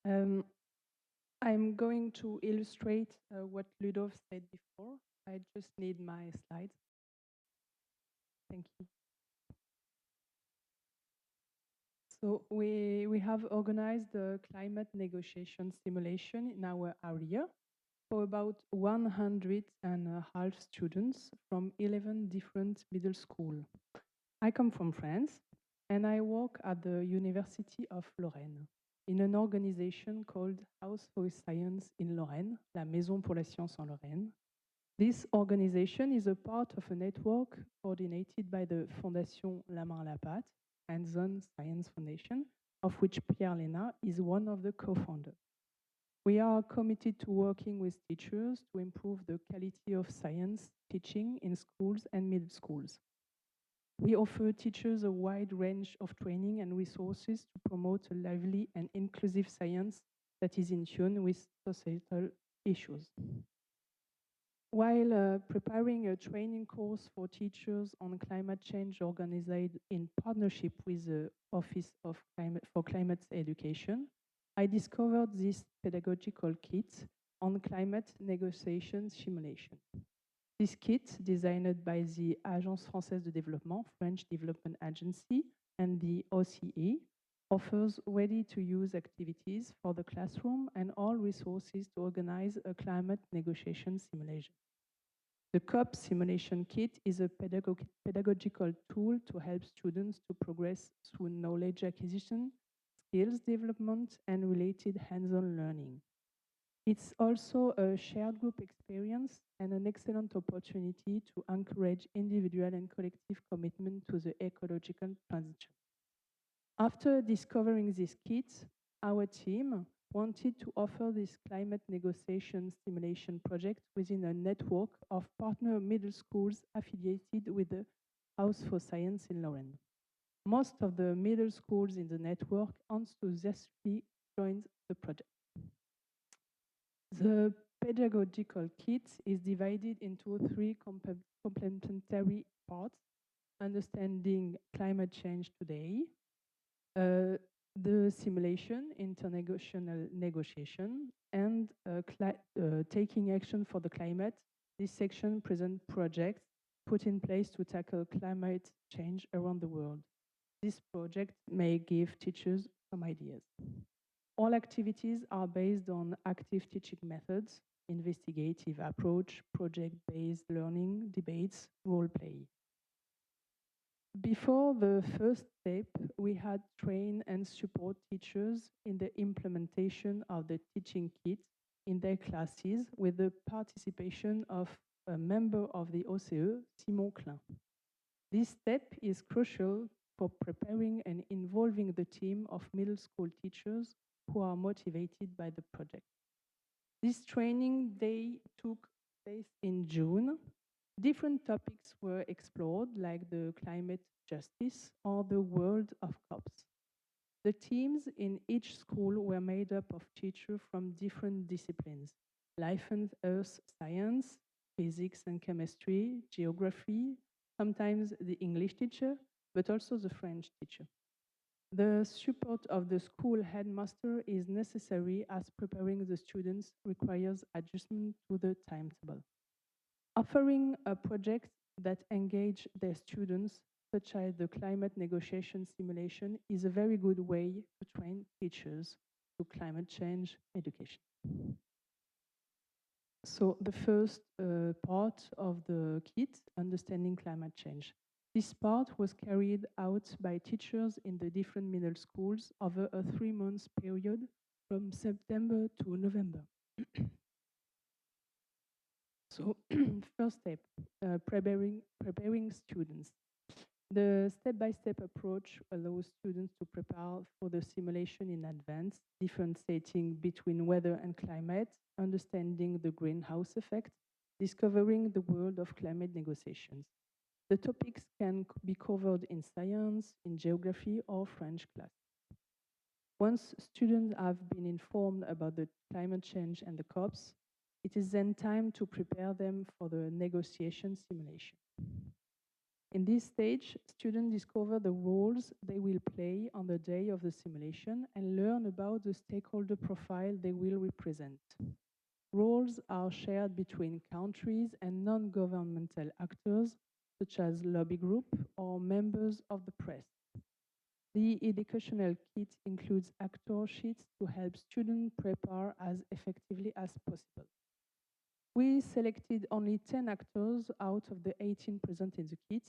Um, I'm going to illustrate what Ludov said before. I just need my slides. Thank you. So we have organized the climate negotiation simulation in our area for about 150 students from 11 different middle schools. I come from France and I work at the University of Lorraine in an organization called House for Science in Lorraine, la Maison pour la Science en Lorraine. This organization is a part of a network coordinated by the Fondation La Main à la Pâte and Zone Science Foundation, of which Pierre Léna is one of the co-founders. We are committed to working with teachers to improve the quality of science teaching in schools and middle schools. We offer teachers a wide range of training and resources to promote a lively and inclusive science that is in tune with societal issues. While preparing a training course for teachers on climate change organized in partnership with the Office for Climate Education, I discovered this pedagogical kit on climate negotiation simulation. This kit, designed by the Agence Française de Développement, French Development Agency, and the OCE, offers ready-to-use activities for the classroom and all resources to organize a climate negotiation simulation. The COP simulation kit is a pedagogical tool to help students to progress through knowledge acquisition, skills development, and related hands-on learning. It's also a shared group experience and an excellent opportunity to encourage individual and collective commitment to the ecological transition. After discovering this kit, our team wanted to offer this climate negotiation stimulation project within a network of partner middle schools affiliated with the House for Science in Lorraine. Most of the middle schools in the network enthusiastically joined the project. The pedagogical kit is divided into three complementary parts: understanding climate change today, the simulation, internegotiational negotiation, and taking action for the climate. This section presents projects put in place to tackle climate change around the world. This project may give teachers some ideas. All activities are based on active teaching methods, investigative approach, project-based learning, debates, role play. Before the first step, we had train and support teachers in the implementation of the teaching kit in their classes with the participation of a member of the OCE, Simon Klein. This step is crucial for preparing and involving the team of middle school teachers who are motivated by the project. This training day took place in June. Different topics were explored, like the climate justice or the world of COPs. The teams in each school were made up of teachers from different disciplines: life and earth science, physics and chemistry, geography, sometimes the English teacher, but also the French teacher. The support of the school headmaster is necessary as preparing the students requires adjustment to the timetable. Offering a project that engage their students, such as the climate negotiation simulation, is a very good way to train teachers to climate change education. So the first part of the kit, understanding climate change. This part was carried out by teachers in the different middle schools over a 3-month period from September to November. So first step, preparing students. The step-by-step approach allows students to prepare for the simulation in advance, differentiating between weather and climate, understanding the greenhouse effect, discovering the world of climate negotiations. The topics can be covered in science, in geography, or French class. Once students have been informed about the climate change and the COPs, it is then time to prepare them for the negotiation simulation. In this stage, students discover the roles they will play on the day of the simulation and learn about the stakeholder profile they will represent. Roles are shared between countries and non-governmental actors, such as lobby group or members of the press. The educational kit includes actor sheets to help students prepare as effectively as possible. We selected only 10 actors out of the 18 present in the kit,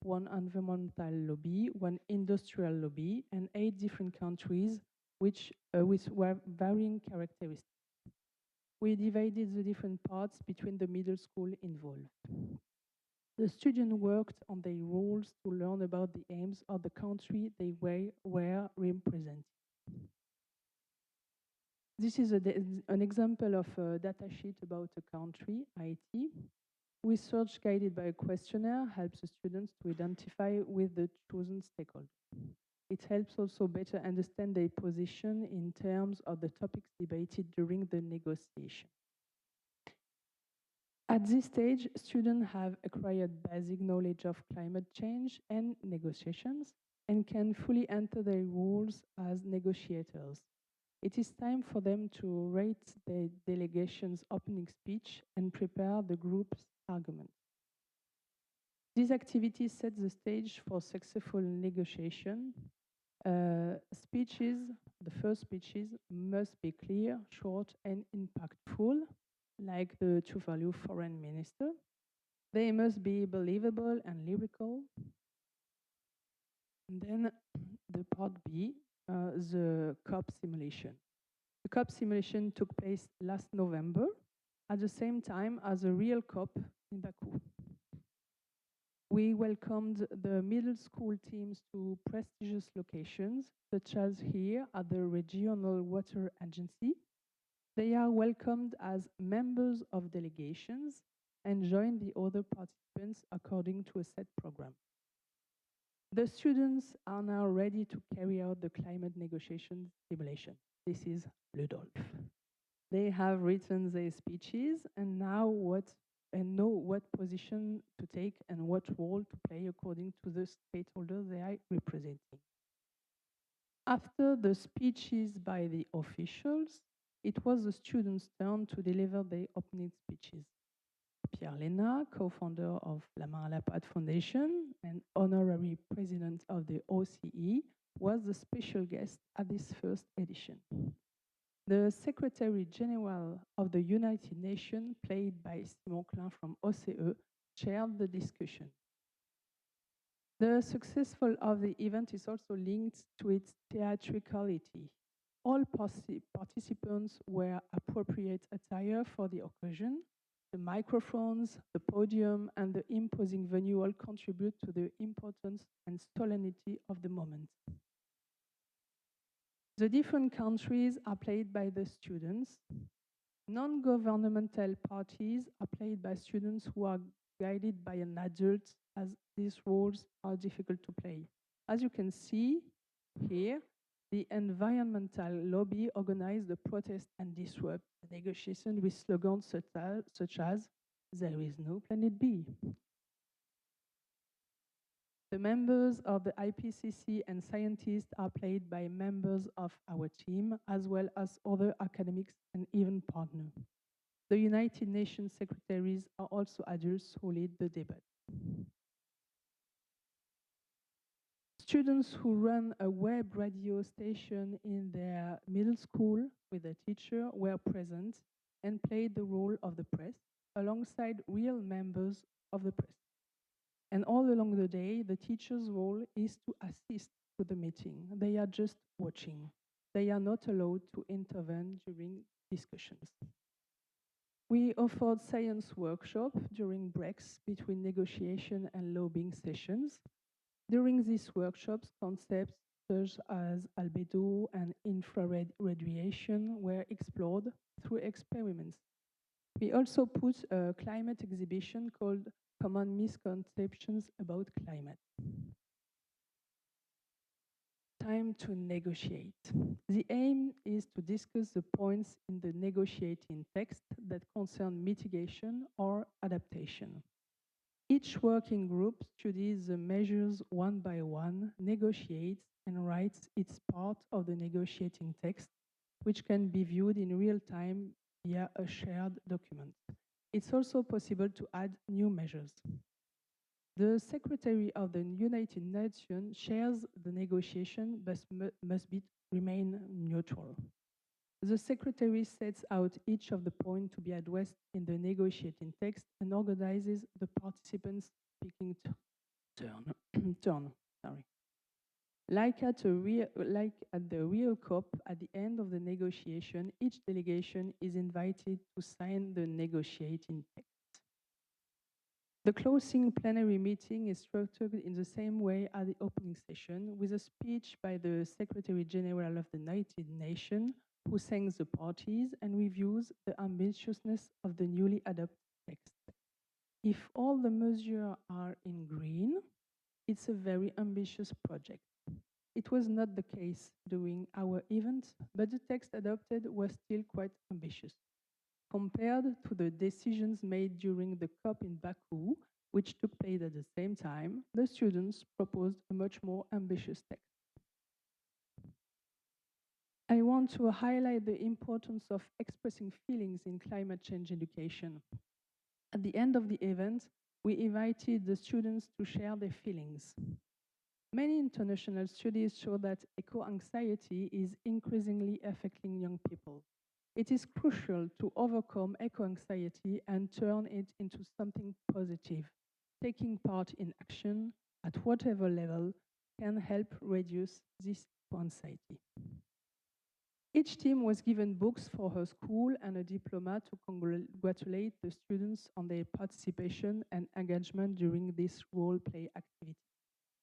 one environmental lobby, one industrial lobby, and 8 different countries with varying characteristics. We divided the different parts between the middle school involved. The students worked on their roles to learn about the aims of the country they were representing. This is an example of a data sheet about a country, Haiti. Research guided by a questionnaire helps the students to identify with the chosen stakeholder. It helps also better understand their position in terms of the topics debated during the negotiation. At this stage, students have acquired basic knowledge of climate change and negotiations and can fully enter their roles as negotiators. It is time for them to write the delegation's opening speech and prepare the group's argument. These activities set the stage for successful negotiation. The first speeches must be clear, short, and impactful, like the Tuvalu foreign minister. They must be believable and lyrical. And then the part B, the COP simulation. The COP simulation took place last November at the same time as a real COP in Baku. We welcomed the middle school teams to prestigious locations, such as here at the Regional Water Agency. They are welcomed as members of delegations and join the other participants according to a set program. The students are now ready to carry out the climate negotiation simulation. This is Ludolf. They have written their speeches and know what position to take and what role to play according to the stakeholder they are representing. After the speeches by the officials, it was the students' turn to deliver their opening speeches. Pierre Lena, co-founder of La Main à la Pâte Foundation and honorary president of the OCE, was the special guest at this first edition. The Secretary General of the United Nations, played by Simon Klein from OCE, chaired the discussion. The success of the event is also linked to its theatricality. All participants wear appropriate attire for the occasion. The microphones, the podium, and the imposing venue all contribute to the importance and solemnity of the moment. The different countries are played by the students. Non-governmental parties are played by students who are guided by an adult, as these roles are difficult to play. As you can see here, the environmental lobby organized the protest and disrupt the negotiation with slogans such as "There is no Planet B." The members of the IPCC and scientists are played by members of our team, as well as other academics and even partners. The United Nations secretaries are also adults who lead the debate. Students who run a web radio station in their middle school with a teacher were present and played the role of the press alongside real members of the press. And all along the day, the teacher's role is to assist to the meeting. They are just watching. They are not allowed to intervene during discussions. We offered science workshops during breaks between negotiation and lobbying sessions. During these workshops, concepts such as albedo and infrared radiation were explored through experiments. We also put a climate exhibition called Common Misconceptions About Climate. Time to negotiate. The aim is to discuss the points in the negotiating text that concern mitigation or adaptation. Each working group studies the measures one by one, negotiates, and writes its part of the negotiating text, which can be viewed in real time via a shared document. It's also possible to add new measures. The Secretary of the United Nations shares the negotiation but must remain neutral. The Secretary sets out each of the points to be addressed in the negotiating text and organizes the participants' speaking turn. Sorry. Like at the real COP, at the end of the negotiation, each delegation is invited to sign the negotiating text. The closing plenary meeting is structured in the same way as the opening session, with a speech by the Secretary General of the United Nations, who thanks the parties and reviews the ambitiousness of the newly adopted text. If all the measures are in green, it's a very ambitious project. It was not the case during our event, but the text adopted was still quite ambitious. Compared to the decisions made during the COP in Baku, which took place at the same time, the students proposed a much more ambitious text. I want to highlight the importance of expressing feelings in climate change education. At the end of the event, we invited the students to share their feelings. Many international studies show that eco-anxiety is increasingly affecting young people. It is crucial to overcome eco-anxiety and turn it into something positive. Taking part in action at whatever level can help reduce this eco-anxiety. Each team was given books for her school and a diploma to congratulate the students on their participation and engagement during this role-play activity.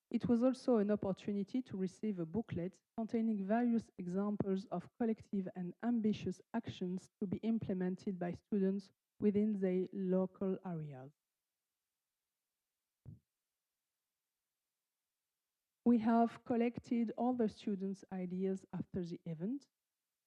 It was also an opportunity to receive a booklet containing various examples of collective and ambitious actions to be implemented by students within their local areas. We have collected all the students' ideas after the event.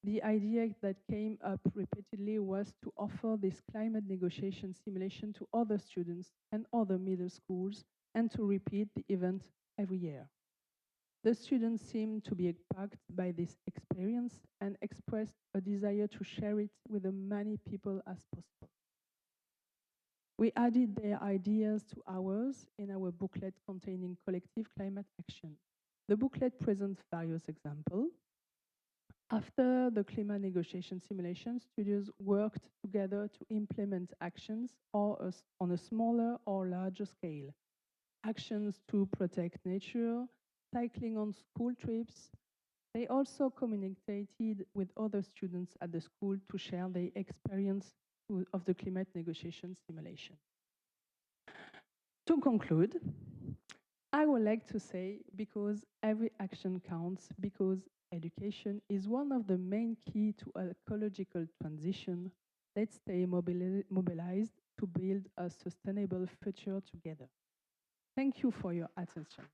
The idea that came up repeatedly was to offer this climate negotiation simulation to other students and other middle schools and to repeat the event every year. The students seemed to be impacted by this experience and expressed a desire to share it with as many people as possible. We added their ideas to ours in our booklet containing collective climate action. The booklet presents various examples. After the climate negotiation simulation, studios worked together to implement actions on a smaller or larger scale. Actions to protect nature, cycling on school trips. They also communicated with other students at the school to share their experience of the climate negotiation simulation. To conclude, I would like to say, because every action counts, because education is one of the main key to ecological transition, let's stay mobilized to build a sustainable future together. Thank you for your attention.